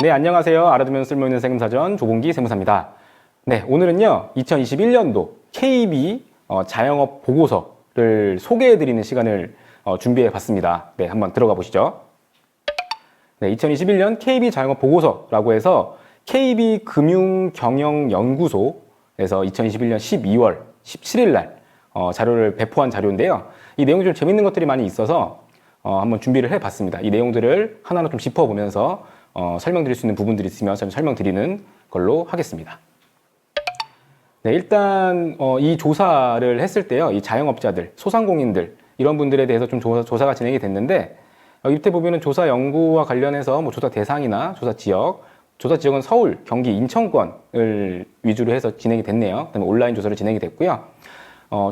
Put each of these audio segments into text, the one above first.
네, 안녕하세요. 알아두면 쓸모있는 세금사전 조봉기 세무사입니다. 네, 오늘은요, 2021년도 KB 자영업 보고서를 소개해드리는 시간을 준비해 봤습니다. 네, 한번 들어가 보시죠. 네, 2021년 KB 자영업 보고서라고 해서 KB금융경영연구소에서 2021년 12월 17일 날 자료를 배포한 자료인데요. 이 내용이 좀 재밌는 것들이 많이 있어서 한번 준비를 해 봤습니다. 이 내용들을 하나하나 좀 짚어보면서 설명드릴 수 있는 부분들이 있으면 설명드리는 걸로 하겠습니다. 네, 일단 이 조사를 했을 때요, 이 자영업자들, 소상공인들 이런 분들에 대해서 좀 조사가 진행이 됐는데 밑에 보면은 조사 연구와 관련해서 뭐 조사 대상이나 조사 지역은 서울, 경기, 인천권을 위주로 해서 진행이 됐네요. 그다음에 온라인 조사를 진행이 됐고요.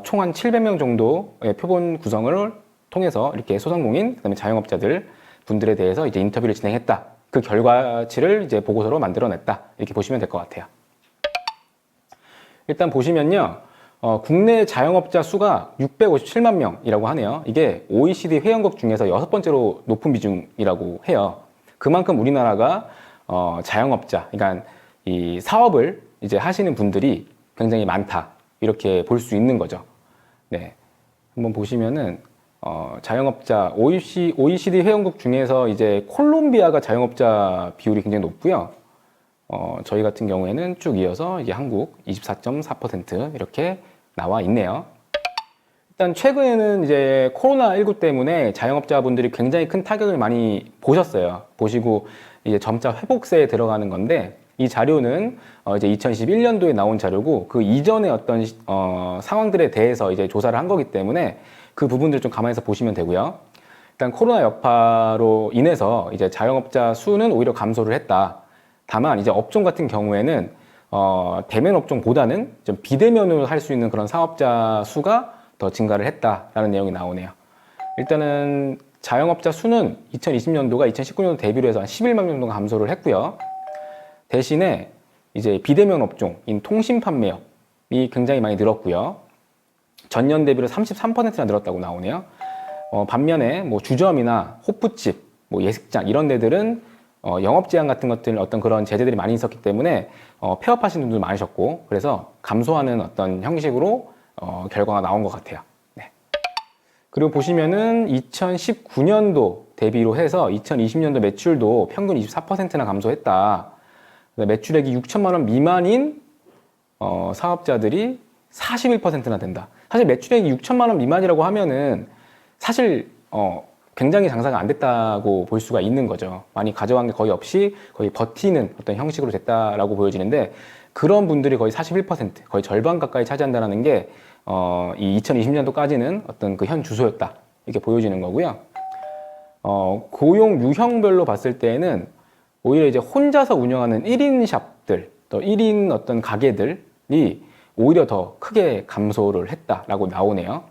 총 한 700명 정도의 표본 구성을 통해서 이렇게 소상공인, 그다음에 자영업자들 분들에 대해서 이제 인터뷰를 진행했다. 그 결과치를 이제 보고서로 만들어냈다. 이렇게 보시면 될 것 같아요. 일단 보시면요. 국내 자영업자 수가 657만 명이라고 하네요. 이게 OECD 회원국 중에서 6번째로 높은 비중이라고 해요. 그만큼 우리나라가 자영업자, 그러니까 이 사업을 이제 하시는 분들이 굉장히 많다. 이렇게 볼 수 있는 거죠. 네. 한번 보시면은 자영업자 OECD 회원국 중에서 이제 콜롬비아가 자영업자 비율이 굉장히 높고요. 저희 같은 경우에는 쭉 이어서 이게 한국 24.4% 이렇게 나와 있네요. 일단 최근에는 이제 코로나19 때문에 자영업자분들이 굉장히 큰 타격을 많이 보시고 이제 점차 회복세에 들어가는 건데 이 자료는 이제 2021년도에 나온 자료고 그 이전의 어떤 상황들에 대해서 이제 조사를 한 거기 때문에 그 부분들을 좀 감안해서 보시면 되고요. 일단 코로나 여파로 인해서 이제 자영업자 수는 오히려 감소를 했다. 다만 이제 업종 같은 경우에는 대면 업종보다는 좀 비대면으로 할 수 있는 그런 사업자 수가 더 증가를 했다라는 내용이 나오네요. 일단은 자영업자 수는 2020년도가 2019년도 대비로 해서 한 11만 명 정도 감소를 했고요. 대신에 이제 비대면 업종인 통신 판매업이 굉장히 많이 늘었고요. 전년 대비로 33%나 늘었다고 나오네요. 반면에 뭐 주점이나 호프집, 뭐 예식장 이런 데들은 영업 제한 같은 것들 어떤 그런 제재들이 많이 있었기 때문에 폐업하시는 분들 많으셨고 그래서 감소하는 어떤 형식으로 결과가 나온 것 같아요. 네. 그리고 보시면은 2019년도 대비로 해서 2020년도 매출도 평균 24%나 감소했다. 매출액이 6천만 원 미만인 사업자들이 41%나 된다. 사실 매출액이 6천만 원 미만이라고 하면은 사실 굉장히 장사가 안 됐다고 볼 수가 있는 거죠. 많이 가져간 게 거의 없이 거의 버티는 어떤 형식으로 됐다라고 보여지는데 그런 분들이 거의 41%, 거의 절반 가까이 차지한다는 게 이 2020년도까지는 어떤 그 현 주소였다. 이렇게 보여지는 거고요. 고용 유형별로 봤을 때에는 오히려 이제 혼자서 운영하는 1인 샵들, 또 1인 어떤 가게들이 오히려 더 크게 감소를 했다라고 나오네요.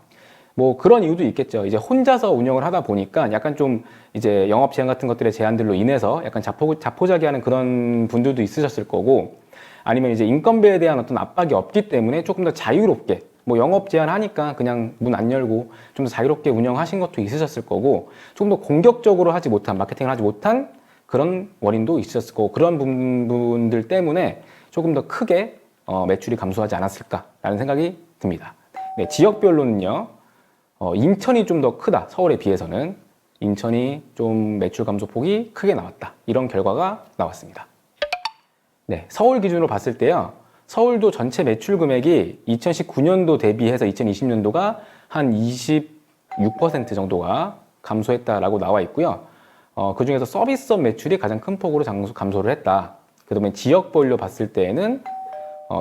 뭐 그런 이유도 있겠죠. 이제 혼자서 운영을 하다 보니까 약간 좀 이제 영업 제한 같은 것들의 제한들로 인해서 약간 자포자기하는 그런 분들도 있으셨을 거고 아니면 이제 인건비에 대한 어떤 압박이 없기 때문에 조금 더 자유롭게 뭐 영업 제한하니까 그냥 문 안 열고 좀 더 자유롭게 운영하신 것도 있으셨을 거고 조금 더 공격적으로 하지 못한 마케팅을 하지 못한 그런 원인도 있으셨을 거고 그런 부분들 때문에 조금 더 크게 매출이 감소하지 않았을까라는 생각이 듭니다. 네, 지역별로는요. 인천이 좀 더 크다. 서울에 비해서는 인천이 좀 매출 감소 폭이 크게 나왔다. 이런 결과가 나왔습니다. 네, 서울 기준으로 봤을 때요. 서울도 전체 매출 금액이 2019년도 대비해서 2020년도가 한 26% 정도가 감소했다라고 나와 있고요. 그 중에서 서비스업 매출이 가장 큰 폭으로 감소를 했다. 그다음에 지역별로 봤을 때에는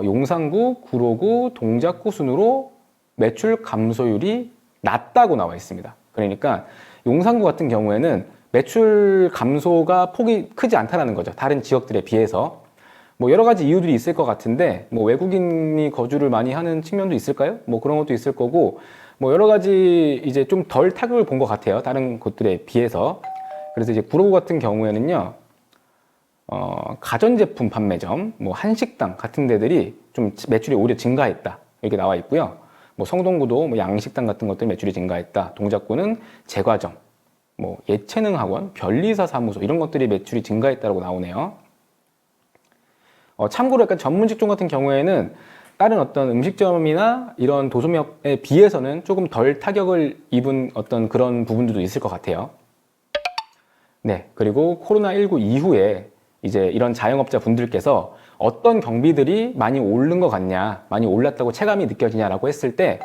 용산구, 구로구, 동작구 순으로 매출 감소율이 낮다고 나와 있습니다. 그러니까 용산구 같은 경우에는 매출 감소가 폭이 크지 않다는 거죠. 다른 지역들에 비해서. 뭐 여러 가지 이유들이 있을 것 같은데 뭐 외국인이 거주를 많이 하는 측면도 있을까요? 뭐 그런 것도 있을 거고 뭐 여러 가지 이제 좀 덜 타격을 본 것 같아요. 다른 곳들에 비해서. 그래서 이제 구로구 같은 경우에는요. 가전제품 판매점, 뭐 한식당 같은 데들이 좀 매출이 오히려 증가했다. 이렇게 나와 있고요. 뭐 성동구도 뭐 양식당 같은 것들 매출이 증가했다. 동작구는 제과점, 뭐 예체능 학원, 변리사 사무소 이런 것들이 매출이 증가했다고 나오네요. 참고로 약간 전문 직종 같은 경우에는 다른 어떤 음식점이나 이런 도소매업에 비해서는 조금 덜 타격을 입은 어떤 그런 부분들도 있을 것 같아요. 네, 그리고 코로나19 이후에 이제 이런 자영업자 분들께서 어떤 경비들이 많이 오른 것 같냐, 많이 올랐다고 체감이 느껴지냐라고 했을 때,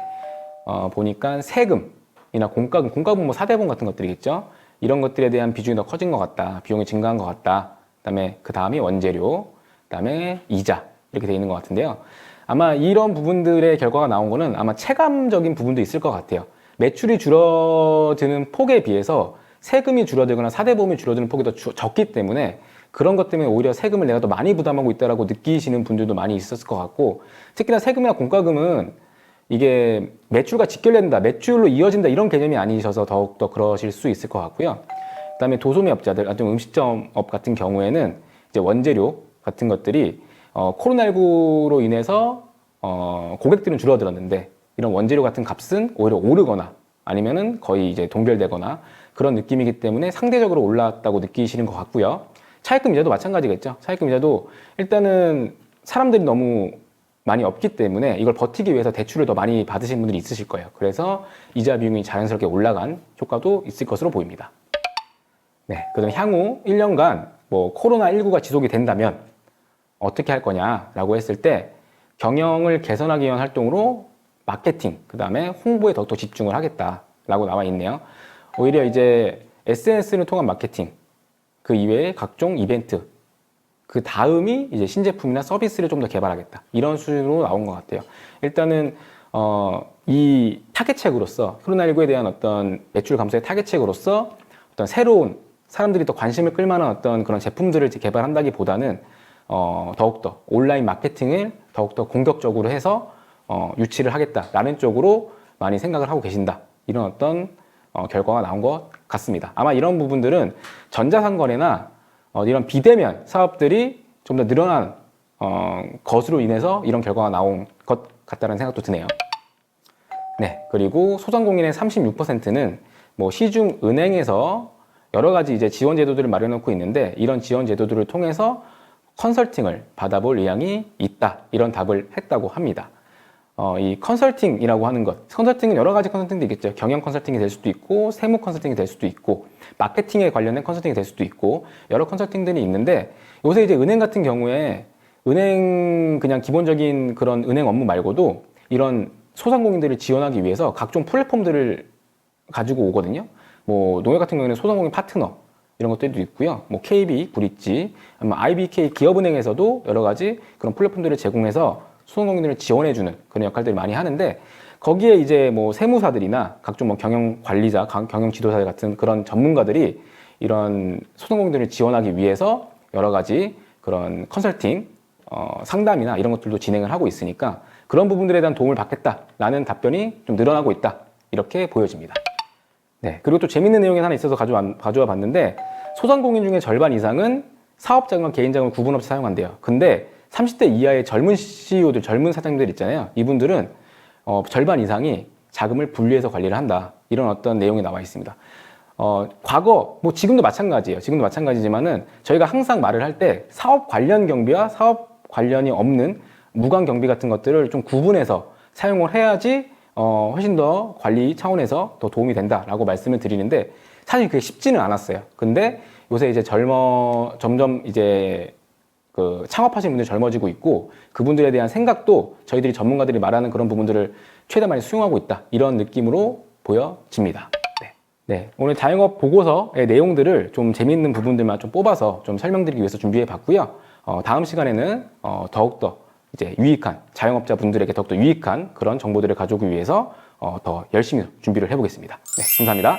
보니까 세금이나 공과금 뭐 사대보험 같은 것들이겠죠. 이런 것들에 대한 비중이 더 커진 것 같다, 비용이 증가한 것 같다. 그다음에 그 다음이 원재료, 그다음에 이자 이렇게 돼 있는 것 같은데요. 아마 이런 부분들의 결과가 나온 거는 아마 체감적인 부분도 있을 것 같아요. 매출이 줄어드는 폭에 비해서 세금이 줄어들거나 사대보험이 줄어드는 폭이 더 적기 때문에 그런 것 때문에 오히려 세금을 내가 더 많이 부담하고 있다라고 느끼시는 분들도 많이 있었을 것 같고, 특히나 세금이나 공과금은 이게 매출과 직결된다, 매출로 이어진다 이런 개념이 아니셔서 더욱더 그러실 수 있을 것 같고요. 그다음에 도소매업자들, 좀 음식점업 같은 경우에는 이제 원재료 같은 것들이 코로나19로 인해서 고객들은 줄어들었는데 이런 원재료 같은 값은 오히려 오르거나 아니면은 거의 이제 동결되거나 그런 느낌이기 때문에 상대적으로 올랐다고 느끼시는 것 같고요. 차입금 이자도 마찬가지겠죠. 차입금 이자도 일단은 사람들이 너무 많이 없기 때문에 이걸 버티기 위해서 대출을 더 많이 받으신 분들이 있으실 거예요. 그래서 이자 비용이 자연스럽게 올라간 효과도 있을 것으로 보입니다. 네, 그다음 향후 1년간 뭐 코로나19가 지속이 된다면 어떻게 할 거냐라고 했을 때 경영을 개선하기 위한 활동으로 마케팅, 그 다음에 홍보에 더욱더 집중을 하겠다라고 나와 있네요. 오히려 이제 SNS를 통한 마케팅, 그 이외에 각종 이벤트, 그 다음이 이제 신제품이나 서비스를 좀 더 개발하겠다. 이런 수준으로 나온 것 같아요. 일단은, 이 타겟책으로서, 코로나19에 대한 어떤 매출 감소의 타겟책으로서 어떤 새로운 사람들이 더 관심을 끌만한 어떤 그런 제품들을 개발한다기 보다는 더욱더 온라인 마케팅을 더욱더 공격적으로 해서 유치를 하겠다라는 쪽으로 많이 생각을 하고 계신다. 이런 어떤 결과가 나온 것 같습니다. 아마 이런 부분들은 전자상거래나 이런 비대면 사업들이 좀 더 늘어난 것으로 인해서 이런 결과가 나온 것 같다는 생각도 드네요. 네, 그리고 소상공인의 36%는 뭐 시중 은행에서 여러 가지 이제 지원 제도들을 마련해 놓고 있는데 이런 지원 제도들을 통해서 컨설팅을 받아볼 의향이 있다. 이런 답을 했다고 합니다. 이 컨설팅이라고 하는 것, 컨설팅은 여러 가지 컨설팅도 있겠죠. 경영 컨설팅이 될 수도 있고, 세무 컨설팅이 될 수도 있고, 마케팅에 관련된 컨설팅이 될 수도 있고, 여러 컨설팅들이 있는데, 요새 이제 은행 같은 경우에, 은행 그냥 기본적인 그런 은행 업무 말고도 이런 소상공인들을 지원하기 위해서 각종 플랫폼들을 가지고 오거든요. 뭐, 농협 같은 경우에는 소상공인 파트너, 이런 것들도 있고요. 뭐, KB, 브릿지, 아마 IBK 기업은행에서도 여러 가지 그런 플랫폼들을 제공해서 소상공인들을 지원해주는 그런 역할들을 많이 하는데 거기에 이제 뭐 세무사들이나 각종 뭐 경영 관리자, 경영 지도자 같은 그런 전문가들이 이런 소상공인들을 지원하기 위해서 여러 가지 그런 컨설팅, 상담이나 이런 것들도 진행을 하고 있으니까 그런 부분들에 대한 도움을 받겠다라는 답변이 좀 늘어나고 있다. 이렇게 보여집니다. 네. 그리고 또 재밌는 내용이 하나 있어서 가져와 봤는데 소상공인 중에 절반 이상은 사업자금과 개인자금을 구분 없이 사용한대요. 근데 30대 이하의 젊은 CEO들, 젊은 사장님들 있잖아요. 이분들은 절반 이상이 자금을 분리해서 관리를 한다. 이런 어떤 내용이 나와 있습니다. 과거, 뭐 지금도 마찬가지예요. 지금도 마찬가지지만은 저희가 항상 말을 할 때 사업 관련 경비와 사업 관련이 없는 무관 경비 같은 것들을 좀 구분해서 사용을 해야지 훨씬 더 관리 차원에서 더 도움이 된다라고 말씀을 드리는데 사실 그게 쉽지는 않았어요. 근데 요새 이제 점점 이제 그 창업하시는 분들이 젊어지고 있고 그분들에 대한 생각도 저희들이 전문가들이 말하는 그런 부분들을 최대한 많이 수용하고 있다. 이런 느낌으로 보여집니다. 네, 오늘 자영업 보고서의 내용들을 좀 재미있는 부분들만 좀 뽑아서 좀 설명드리기 위해서 준비해 봤고요. 다음 시간에는 더욱더 이제 유익한 자영업자 분들에게 더욱더 유익한 그런 정보들을 가져오기 위해서 더 열심히 준비를 해보겠습니다. 네, 감사합니다.